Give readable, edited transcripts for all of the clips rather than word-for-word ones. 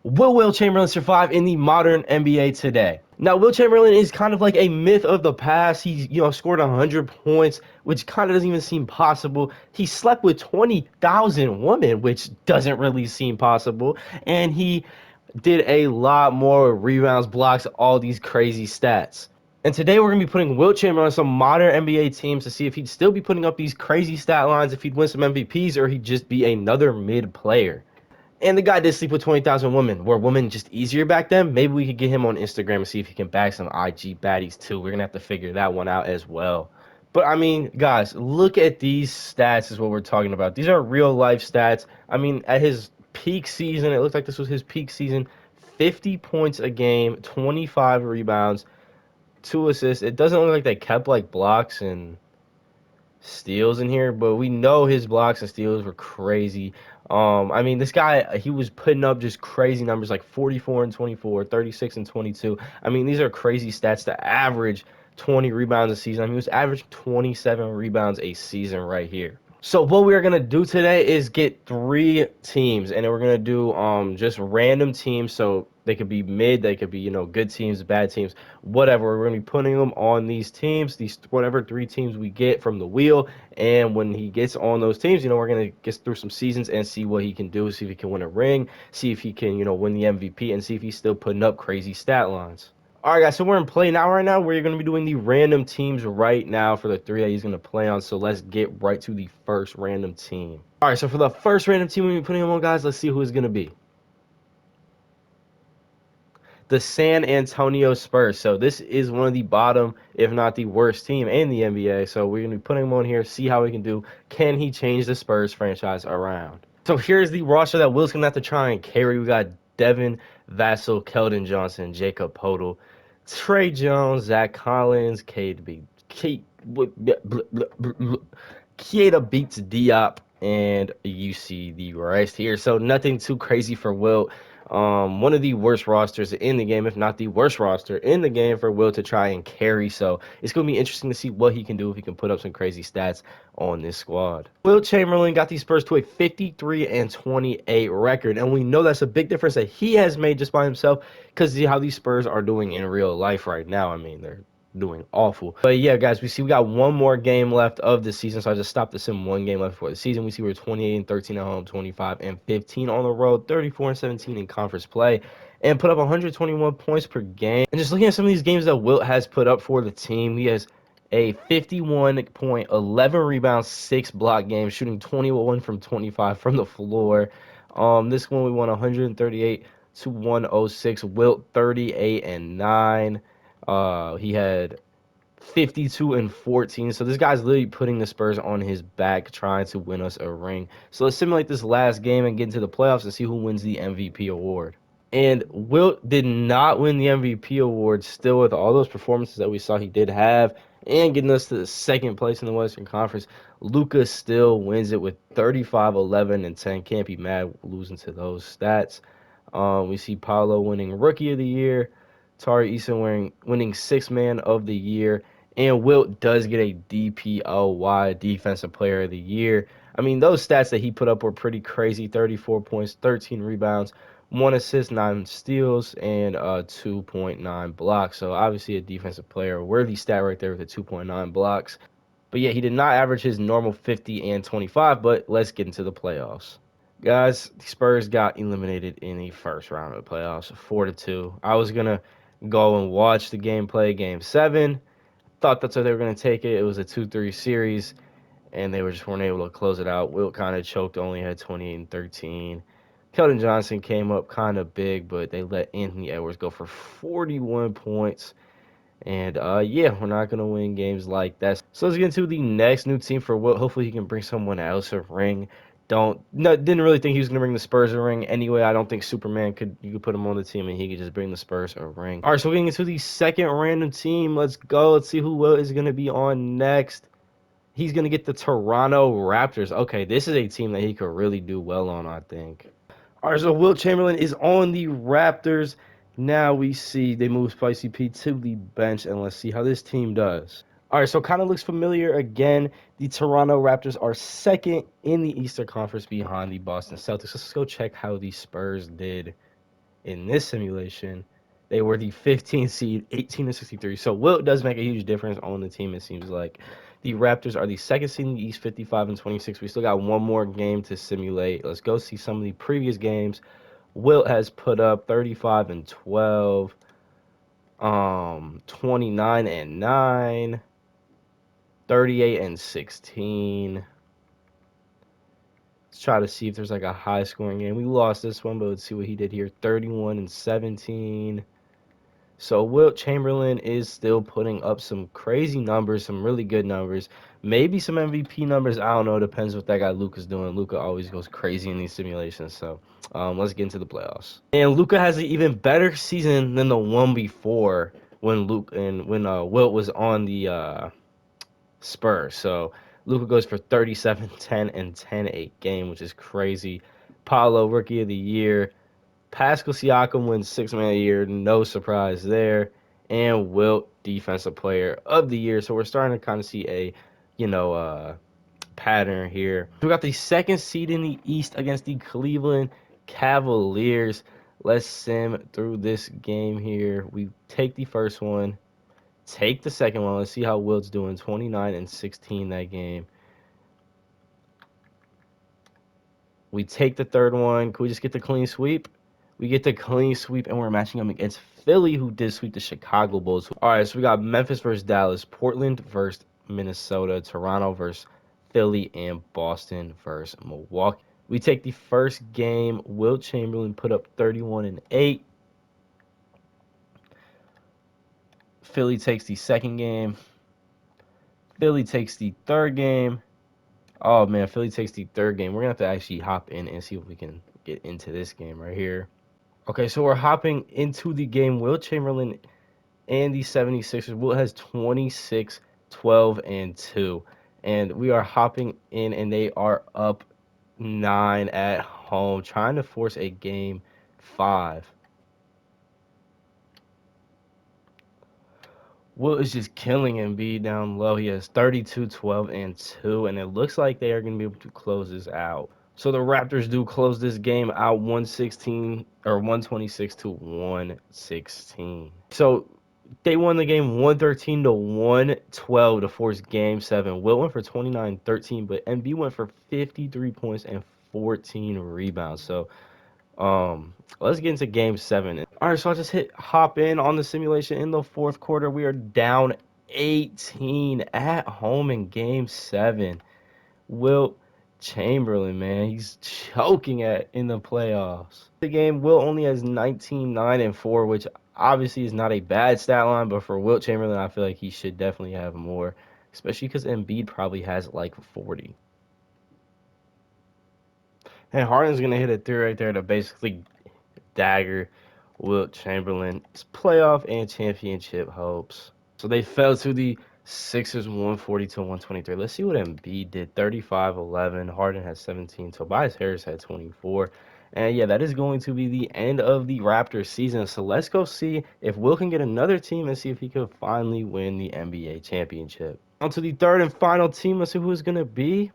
Will Wilt Chamberlin survive in the modern NBA today? Now, Wilt Chamberlain is kind of like a myth of the past. He's, scored 100 points, which kind of doesn't even seem possible. He slept with 20,000 women, which doesn't really seem possible. And he did a lot more rebounds, blocks, all these crazy stats. And today we're going to be putting Wilt Chamberlain on some modern NBA teams to see if he'd still be putting up these crazy stat lines, if he'd win some MVPs, or he'd just be another mid player. And the guy did sleep with 20,000 women. Were women just easier back then? Maybe we could get him on Instagram and see if he can bag some IG baddies too. We're going to have to figure that one out as well. But I mean, guys, look at these stats is what we're talking about. These are real life stats. I mean, at his peak season, it looked like this was his peak season. 50 points a game, 25 rebounds, 2 assists. It doesn't look like they kept like blocks and steals in here, but we know his blocks and steals were crazy. I mean, this guy, he was putting up just crazy numbers like 44 and 24, 36 and 22. I mean, these are crazy stats to average 20 rebounds a season. I mean, he was averaging 27 rebounds a season right here. So what we are gonna do today is get 3 teams, and then we're gonna do just random teams. So they could be mid, they could be good teams, bad teams, whatever. We're gonna be putting them on these teams, these whatever 3 teams we get from the wheel. And when he gets on those teams, we're gonna get through some seasons and see what he can do, see if he can win a ring, see if he can win the MVP, and see if he's still putting up crazy stat lines. All right, guys, so we're in play now right now. We're going to be doing the random teams right now for the 3 that he's going to play on. So let's get right to the first random team. All right, so for the first random team we're putting him on, guys, let's see who it's going to be. The San Antonio Spurs. So this is one of the bottom, if not the worst team in the NBA. So we're going to be putting him on here, see how he can do. Can he change the Spurs franchise around? So here's the roster that Will's going to have to try and carry. We got Devin Vassell, Keldon Johnson, Jacob Podol, Trey Jones, Zach Collins, Keita Beats Diop, and you see the rest here. So nothing too crazy for Wilt. One of the worst rosters in the game, if not the worst roster in the game for Wilt to try and carry. So it's going to be interesting to see what he can do if he can put up some crazy stats on this squad. Wilt Chamberlain got these Spurs to a 53 and 28 record, and we know that's a big difference that he has made just by himself because how these Spurs are doing in real life right now. I mean, they're doing awful. But yeah, guys, we got one more game left of the season, so I just stopped this in 1 game left for the season. We see we're 28 and 13 at home, 25 and 15 on the road, 34 and 17 in conference play, and put up 121 points per game. And just looking at some of these games that Wilt has put up for the team, he has a 51 point, 11 rebounds, 6 block game, shooting 21 from 25 from the floor. This one we won 138 to 106. Wilt 38 and 9. He had 52 and 14. So this guy's literally putting the Spurs on his back, trying to win us a ring. So let's simulate this last game and get into the playoffs and see who wins the MVP award. And Wilt did not win the MVP award, still with all those performances that we saw he did have, and getting us to the 2nd place in the Western Conference. Luka still wins it with 35, 11, and 10. Can't be mad losing to those stats. We see Paolo winning Rookie of the Year. Tari Eason winning 6th Man of the Year, and Wilt does get a DPOY, Defensive Player of the Year. I mean, those stats that he put up were pretty crazy: 34 points, 13 rebounds, 1 assist, 9 steals, and 2.9 blocks. So obviously a defensive player, a worthy stat right there with the 2.9 blocks. But yeah, he did not average his normal 50 and 25, but let's get into the playoffs. Guys, the Spurs got eliminated in the first round of the playoffs, 4-2. I was going to go and watch the gameplay, Game 7. Thought that's how they were going to take it. It was a 2-3 series, and they just weren't able to close it out. Wilt kind of choked, only had 28 and 13. Keldon Johnson came up kind of big, but they let Anthony Edwards go for 41 points. And, yeah, we're not going to win games like that. So let's get into the next new team for Wilt. Hopefully he can bring someone else a ring. Didn't really think he was gonna bring the Spurs a ring anyway. I don't think Superman you could put him on the team and he could just bring the Spurs a ring. All right, so we're getting into the second random team. Let's go. Let's see who Will is gonna be on next. He's gonna get the Toronto Raptors. Okay, this is a team that he could really do well on, I think. All right, so Wilt Chamberlain is on the Raptors. Now we see they move Spicy P to the bench, and let's see how this team does. All right, so kind of looks familiar again. The Toronto Raptors are 2nd in the Eastern Conference behind the Boston Celtics. Let's go check how the Spurs did In this simulation, they were the 15th seed, 18 to 63. So Wilt does make a huge difference on the team, it seems like. The Raptors are the second seed in the East, 55 and 26. We still got one more game to simulate. Let's go see some of the previous games. Wilt has put up 35 and 12, 29 and 9, 38 and 16. Let's try to see if there's like a high scoring game. We lost this one, but let's see what he did here. 31 and 17. So Wilt Chamberlain is still putting up some crazy numbers, some really good numbers. Maybe some MVP numbers. I don't know. Depends what that guy Luka's doing. Luka always goes crazy in these simulations. So let's get into the playoffs. And Luka has an even better season than the one before when Wilt was on the Spurs. So Luka goes for 37, 10, and 10 a game, which is crazy. Paolo, Rookie of the Year. Pascal Siakam wins Six Man of the Year. No surprise there. And Wilt, Defensive Player of the Year. So we're starting to kind of see a, pattern here. We got the second seed in the East against the Cleveland Cavaliers. Let's sim through this game here. We take the first one. Take the second one. Let's see how Wilt's doing. 29 and 16 that game. We take the third one. Can we just get the clean sweep? We get the clean sweep, and we're matching up against Philly, who did sweep the Chicago Bulls. All right, so we got Memphis versus Dallas, Portland versus Minnesota, Toronto versus Philly, and Boston versus Milwaukee. We take the first game. Wilt Chamberlain put up 31 and 8. Philly takes the second game. Philly takes the third game. Oh man, Philly takes the third game. We're gonna have to actually hop in and see if we can get into this game right here. Okay, so we're hopping into the game. Wilt Chamberlain and the 76ers. Wilt has 26, 12, and 2. And we are hopping in, and they are up 9 at home, trying to force a game 5. Wilt is just killing Embiid down low. He has 32, 12, and 2, and it looks like they are going to be able to close this out. So the Raptors do close this game out 116 or 126 to 116. So they won the game 113 to 112 to force game 7. Wilt went for 29-13, but Embiid went for 53 points and 14 rebounds. So let's get into game 7. All right, so I just hop in on the simulation in the fourth quarter. We are down 18 at home in game 7. Wilt Chamberlain, man, he's choking at in the playoffs. The game, Wilt only has 19, 9, and 4, which obviously is not a bad stat line, but for Wilt Chamberlain, I feel like he should definitely have more, especially because Embiid probably has like 40. And Harden's gonna hit a three right there to basically dagger Wilt Chamberlain's playoff and championship hopes. So they fell to the Sixers 140 to 123. Let's see what Embiid did. 35, 11. Harden had 17. Tobias Harris had 24. And yeah, that is going to be the end of the Raptors season. So let's go see if Will can get another team and see if he can finally win the NBA championship. On to the third and final team. Let's see who it's going to be.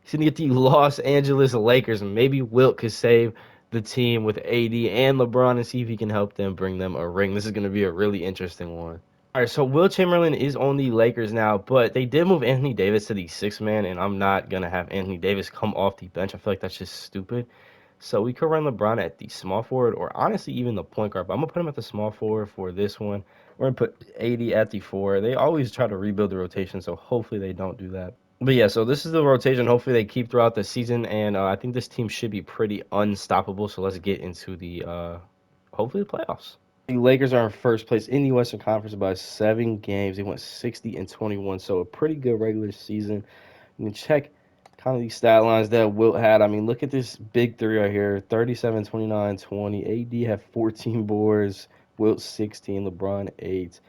He's going to get the Los Angeles Lakers. Maybe Wilt could save the team with AD and LeBron and see if he can help them bring them a ring. This is going to be a really interesting one. All right, so Wilt Chamberlain is on the Lakers now, but they did move Anthony Davis to the sixth man, and I'm not going to have Anthony Davis come off the bench. I feel like that's just stupid. So we could run LeBron at the small forward or honestly even the point guard, but I'm going to put him at the small forward for this one. We're going to put AD at the 4. They always try to rebuild the rotation, so hopefully they don't do that. But yeah, so this is the rotation. Hopefully they keep throughout the season, and I think this team should be pretty unstoppable. So let's get into the hopefully the playoffs. The Lakers are in first place in the Western Conference by 7 games. They went 60 and 21, so a pretty good regular season. You can check kind of these stat lines that Wilt had. I mean, look at this big three right here: 37, 29, 20. AD had 14 boards. Wilt 16. LeBron 8.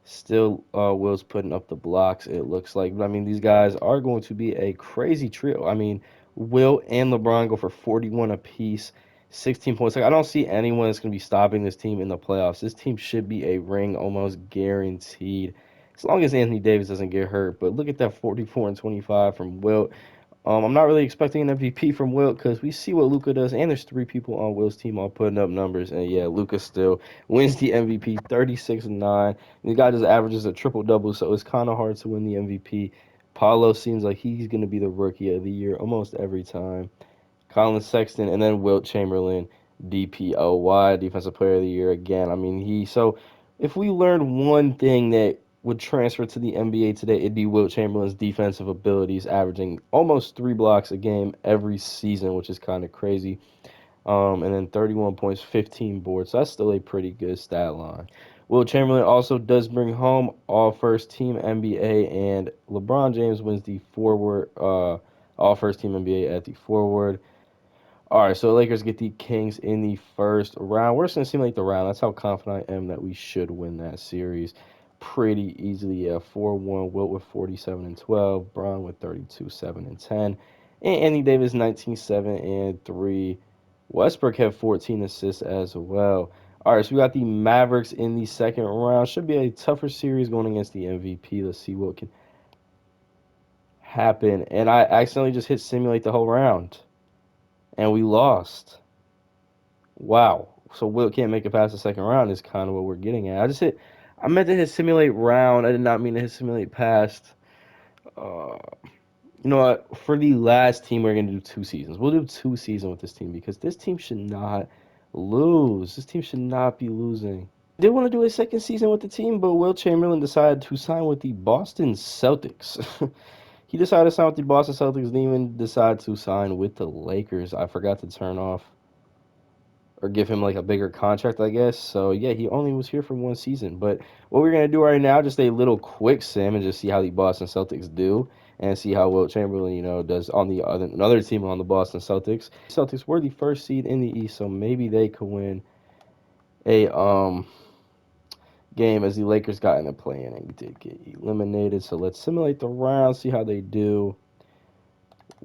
Still, Will's putting up the blocks, it looks like. But, I mean, these guys are going to be a crazy trio. I mean, Will and LeBron go for 41 apiece, 16 points. Like, I don't see anyone that's going to be stopping this team in the playoffs. This team should be a ring almost guaranteed, as long as Anthony Davis doesn't get hurt. But look at that 44 and 25 from Wilt. I'm not really expecting an MVP from Wilt because we see what Luka does, and there's 3 people on Wilt's team all putting up numbers, and yeah, Luka still wins the MVP, 36-9. The guy just averages a triple double, so it's kind of hard to win the MVP. Paolo seems like he's going to be the rookie of the year almost every time. Colin Sexton, and then Wilt Chamberlain, DPOY, Defensive Player of the Year again. I mean, if we learned one thing that would transfer to the NBA today, it'd be Wilt Chamberlain's defensive abilities, averaging almost 3 blocks a game every season, which is kind of crazy. And then 31 points, 15 boards. So that's still a pretty good stat line. Wilt Chamberlain also does bring home all first team NBA, and LeBron James wins the all first team NBA at the forward. All right, so the Lakers get the Kings in the first round. We're just going to simulate the round. That's how confident I am that we should win that series pretty easily. Yeah, 4-1, Wilt with 47 and 12, Bron with 32, 7 and 10, and Anthony Davis 19, 7 and 3. Westbrook had 14 assists as well. All right, so we got the Mavericks in the second round. Should be a tougher series going against the MVP. Let's see what can happen. And I accidentally just hit simulate the whole round, and we lost. Wow. So Wilt can't make it past the second round is kind of what we're getting at. I meant to hit simulate round. I did not mean to hit simulate past. Uh, you know what? For the last team, we're going to do 2 seasons. We'll do 2 seasons with this team because this team should not lose. This team should not be losing. I did want to do a second season with the team, but Wilt Chamberlain decided to sign with the Boston Celtics. He decided to sign with the Boston Celtics, didn't even decide to sign with the Lakers. I forgot to turn off or give him like a bigger contract, I guess. So yeah, he only was here for 1 season. But what we're gonna do right now, just a little quick sim and just see how the Boston Celtics do, and see how Wilt Chamberlain, does on the another team on the Boston Celtics. Celtics were the first seed in the East, so maybe they could win a game as the Lakers got in the play-in and did get eliminated. So let's simulate the round, see how they do.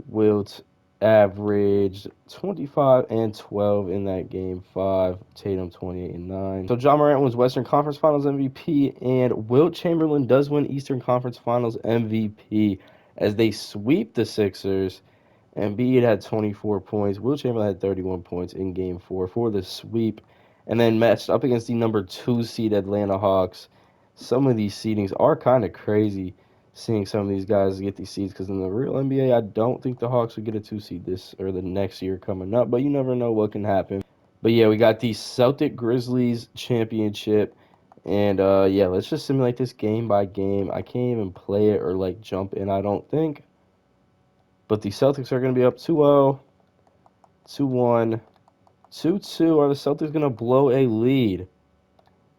Wilt averaged 25 and 12 in that game 5. Tatum 28 and 9. So Ja Morant wins Western Conference Finals MVP, and Wilt Chamberlain does win Eastern Conference Finals MVP as they sweep the Sixers. Embiid had 24 points. Wilt Chamberlain had 31 points in Game 4 for the sweep, and then matched up against the number 2 seed Atlanta Hawks. Some of these seedings are kind of crazy, seeing some of these guys get these seeds, because in the real NBA, I don't think the Hawks would get a 2 seed this or the next year coming up, but you never know what can happen. But yeah, we got the Celtic Grizzlies championship, and yeah, let's just simulate this game by game. I can't even play it or like jump in, I don't think. But the Celtics are going to be up 2-0, 2-1, 2-2. Are the Celtics going to blow a lead?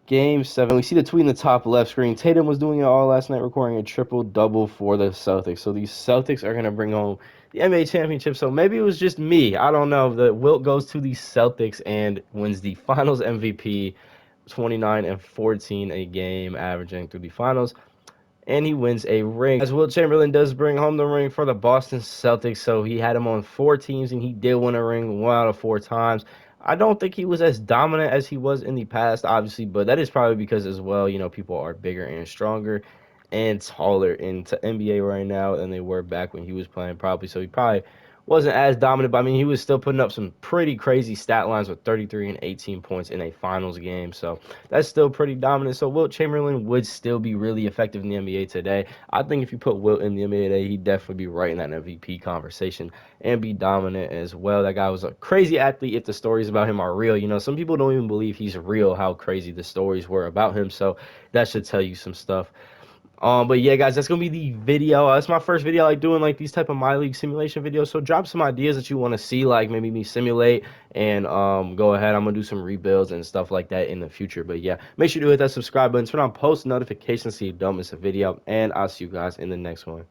Game 7. We see the tweet in the top left screen. Tatum was doing it all last night, recording a triple-double for the Celtics. So these Celtics are going to bring home the NBA championship. So maybe it was just me. I don't know. The Wilt goes to the Celtics and wins the Finals MVP, 29 and 14 a game, averaging through the Finals. And he wins a ring. As Wilt Chamberlain does bring home the ring for the Boston Celtics, so he had him on 4 teams, and he did win a ring 1 out of 4 times. I don't think he was as dominant as he was in the past, obviously, but that is probably because as well, people are bigger and stronger and taller in NBA right now than they were back when he was playing, probably. So he probably wasn't as dominant, but I mean, he was still putting up some pretty crazy stat lines with 33 and 18 points in a finals game. So that's still pretty dominant. So Wilt Chamberlain would still be really effective in the NBA today. I think if you put Wilt in the NBA today, he'd definitely be right in that MVP conversation and be dominant as well. That guy was a crazy athlete if the stories about him are real. Some people don't even believe he's real, how crazy the stories were about him. So that should tell you some stuff. But yeah, guys, that's gonna be the video. It's my first video like doing like these type of my league simulation videos. So drop some ideas that you want to see, like maybe me simulate, and go ahead. I'm gonna do some rebuilds and stuff like that in the future. But yeah, make sure to hit that subscribe button, turn on post notifications so you don't miss a video, and I'll see you guys in the next one.